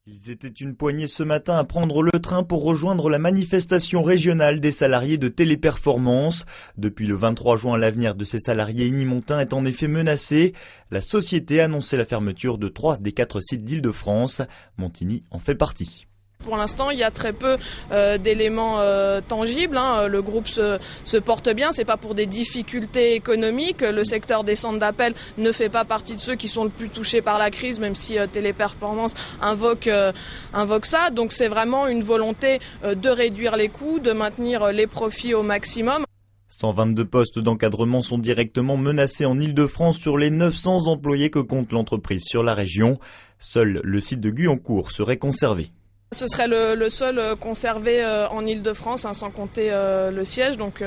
Ils étaient une poignée ce matin à prendre le train pour rejoindre la manifestation régionale des salariés de Téléperformance. Depuis le 23 juin, l'avenir de ces salariés unimontains est en effet menacé. La société a annoncé la fermeture de 3 des 4 sites d'Île-de-France. Montigny en fait partie. Pour l'instant, il y a très peu d'éléments tangibles. Le groupe se porte bien. C'est pas pour des difficultés économiques. Le secteur des centres d'appel ne fait pas partie de ceux qui sont le plus touchés par la crise, même si Téléperformance invoque ça. Donc c'est vraiment une volonté de réduire les coûts, de maintenir les profits au maximum. 122 postes d'encadrement sont directement menacés en Île-de-France sur les 900 employés que compte l'entreprise sur la région. Seul le site de Guyancourt serait conservé. Ce serait le seul conservé en Île-de-France, sans compter le siège. Donc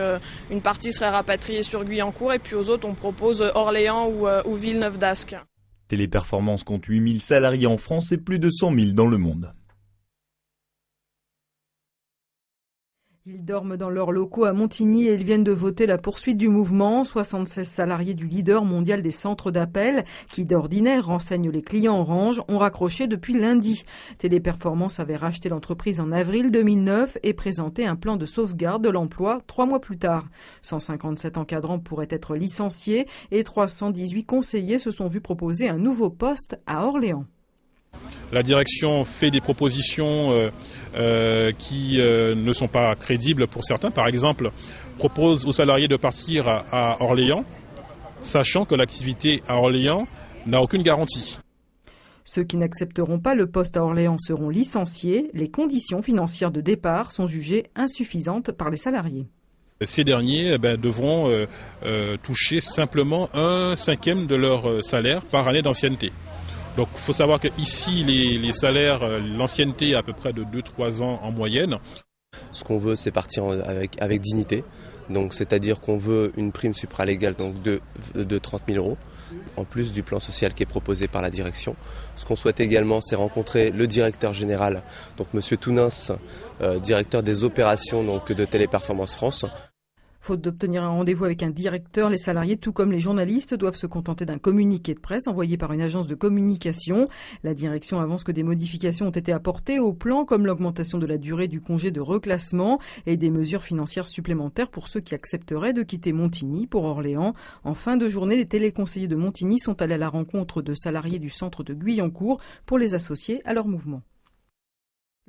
une partie serait rapatriée sur Guyancourt et puis aux autres on propose Orléans ou Villeneuve d'Ascq. Téléperformance compte 8000 salariés en France et plus de 100 000 dans le monde. Ils dorment dans leurs locaux à Montigny et ils viennent de voter la poursuite du mouvement. 76 salariés du leader mondial des centres d'appel, qui d'ordinaire renseignent les clients Orange, ont raccroché depuis lundi. Téléperformance avait racheté l'entreprise en avril 2009 et présenté un plan de sauvegarde de l'emploi 3 mois plus tard. 157 encadrants pourraient être licenciés et 318 conseillers se sont vus proposer un nouveau poste à Orléans. La direction fait des propositions qui ne sont pas crédibles pour certains. Par exemple, propose aux salariés de partir à Orléans, sachant que l'activité à Orléans n'a aucune garantie. Ceux qui n'accepteront pas le poste à Orléans seront licenciés. Les conditions financières de départ sont jugées insuffisantes par les salariés. Ces derniers devront toucher simplement 1/5 de leur salaire par année d'ancienneté. Donc il faut savoir qu'ici, les salaires, l'ancienneté est à peu près de 2-3 ans en moyenne. Ce qu'on veut, c'est partir avec dignité. Donc, c'est-à-dire qu'on veut une prime supralégale donc de 30 000 €, en plus du plan social qui est proposé par la direction. Ce qu'on souhaite également, c'est rencontrer le directeur général, donc Monsieur Tounens, directeur des opérations donc, de Téléperformance France. Faute d'obtenir un rendez-vous avec un directeur, les salariés, tout comme les journalistes, doivent se contenter d'un communiqué de presse envoyé par une agence de communication. La direction avance que des modifications ont été apportées au plan, comme l'augmentation de la durée du congé de reclassement et des mesures financières supplémentaires pour ceux qui accepteraient de quitter Montigny pour Orléans. En fin de journée, les téléconseillers de Montigny sont allés à la rencontre de salariés du centre de Guyancourt pour les associer à leur mouvement.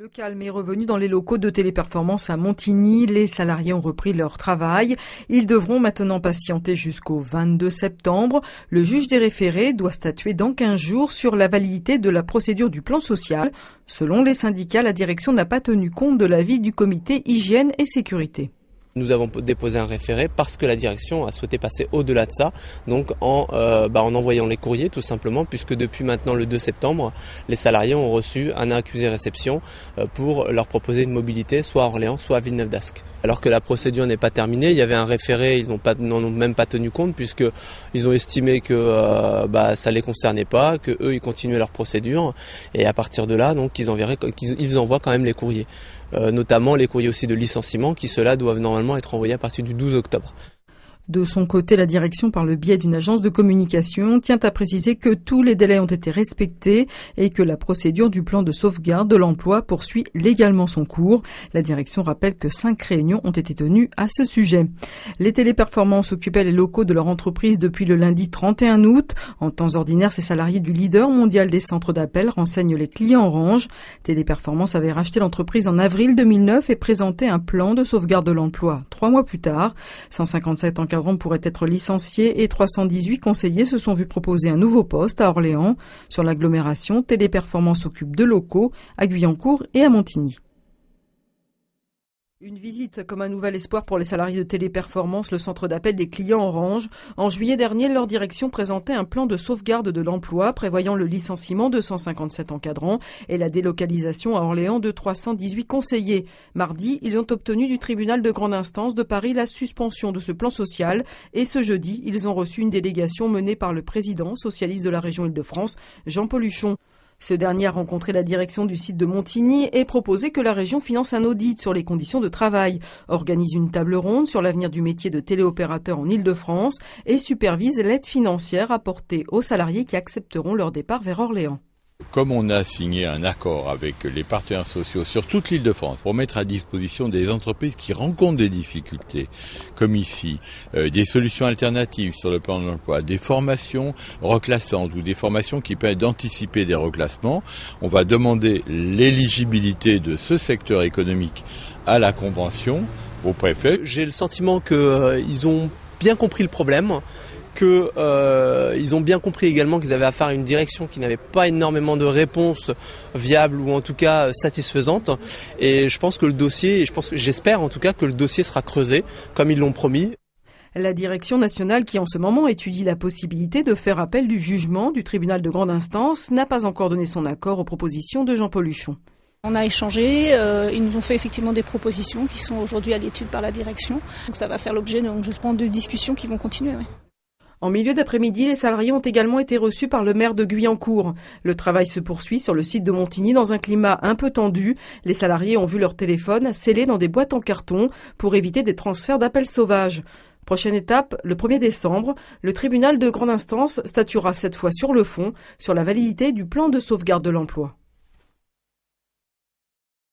Le calme est revenu dans les locaux de Téléperformance à Montigny. Les salariés ont repris leur travail. Ils devront maintenant patienter jusqu'au 22 septembre. Le juge des référés doit statuer dans 15 jours sur la validité de la procédure du plan social. Selon les syndicats, la direction n'a pas tenu compte de l'avis du comité hygiène et sécurité. Nous avons déposé un référé parce que la direction a souhaité passer au-delà de ça, donc en envoyant les courriers tout simplement, puisque depuis maintenant le 2 septembre, les salariés ont reçu un accusé-réception pour leur proposer une mobilité soit à Orléans, soit à Villeneuve d'Ascq. Alors que la procédure n'est pas terminée, il y avait un référé, ils n'en ont même pas tenu compte puisqu'ils ont estimé que ça les concernait pas, que eux ils continuaient leur procédure, et à partir de là, donc ils envoient quand même les courriers. Notamment les courriers aussi de licenciement qui ceux-là doivent normalement être envoyés à partir du 12 octobre. De son côté, la direction, par le biais d'une agence de communication, tient à préciser que tous les délais ont été respectés et que la procédure du plan de sauvegarde de l'emploi poursuit légalement son cours. La direction rappelle que 5 réunions ont été tenues à ce sujet. Les Téléperformances occupaient les locaux de leur entreprise depuis le lundi 31 août. En temps ordinaire, ces salariés du leader mondial des centres d'appel renseignent les clients Orange. Téléperformance avait racheté l'entreprise en avril 2009 et présenté un plan de sauvegarde de l'emploi 3 mois plus tard. 157 encadrants pourraient être licenciés et 318 conseillers se sont vus proposer un nouveau poste à Orléans. Sur l'agglomération, Téléperformance occupe 2 locaux, à Guyancourt et à Montigny. Une visite comme un nouvel espoir pour les salariés de Téléperformance, le centre d'appel des clients Orange. En juillet dernier, leur direction présentait un plan de sauvegarde de l'emploi prévoyant le licenciement de 157 encadrants et la délocalisation à Orléans de 318 conseillers. Mardi, ils ont obtenu du tribunal de grande instance de Paris la suspension de ce plan social et ce jeudi, ils ont reçu une délégation menée par le président socialiste de la région Île-de-France, Jean-Paul Huchon. Ce dernier a rencontré la direction du site de Montigny et proposé que la région finance un audit sur les conditions de travail, organise une table ronde sur l'avenir du métier de téléopérateur en Île-de-France et supervise l'aide financière apportée aux salariés qui accepteront leur départ vers Orléans. Comme on a signé un accord avec les partenaires sociaux sur toute l'Île-de-France pour mettre à disposition des entreprises qui rencontrent des difficultés, comme ici, des solutions alternatives sur le plan de l'emploi, des formations reclassantes ou des formations qui permettent d'anticiper des reclassements, on va demander l'éligibilité de ce secteur économique à la convention au préfet. J'ai le sentiment qu'ils ont bien compris le problème, qu'ils ont bien compris également qu'ils avaient affaire à une direction qui n'avait pas énormément de réponses viables ou en tout cas satisfaisantes. Et je pense que le dossier, j'espère en tout cas que le dossier sera creusé comme ils l'ont promis. La direction nationale qui en ce moment étudie la possibilité de faire appel du jugement du tribunal de grande instance n'a pas encore donné son accord aux propositions de Jean-Paul Huchon. On a échangé, ils nous ont fait effectivement des propositions qui sont aujourd'hui à l'étude par la direction. Donc ça va faire l'objet, je pense, de discussions qui vont continuer. Oui. En milieu d'après-midi, les salariés ont également été reçus par le maire de Guyancourt. Le travail se poursuit sur le site de Montigny dans un climat un peu tendu. Les salariés ont vu leur téléphone scellé dans des boîtes en carton pour éviter des transferts d'appels sauvages. Prochaine étape, le 1er décembre, le tribunal de grande instance statuera cette fois sur le fond, sur la validité du plan de sauvegarde de l'emploi.